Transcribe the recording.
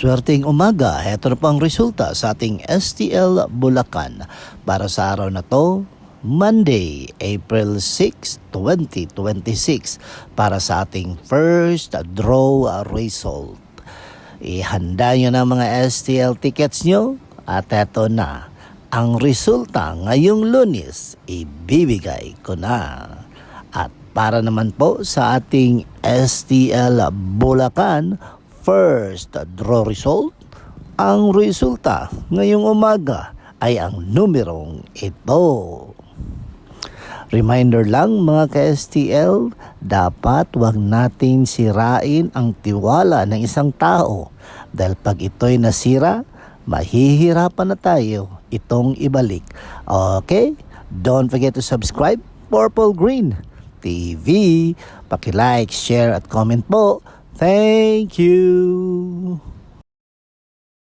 Maswerteng umaga, heto na po ang resulta sa ating STL Bulacan para sa araw na to, Monday, April 6, 2026 para sa ating first draw result. Ihanda nyo na mga STL tickets nyo at heto na ang resulta ngayong Lunes, ibibigay ko na. At para naman po sa ating STL Bulacan first draw result, ang resulta ngayong umaga ay ang numerong ito. Reminder lang mga ka-STL, dapat wag natin sirain ang tiwala ng isang tao dahil pag ito'y nasira, mahihirapan na tayo itong ibalik. Okay? Don't forget to subscribe Purple Green TV. Paki-like, share at comment po. Thank you.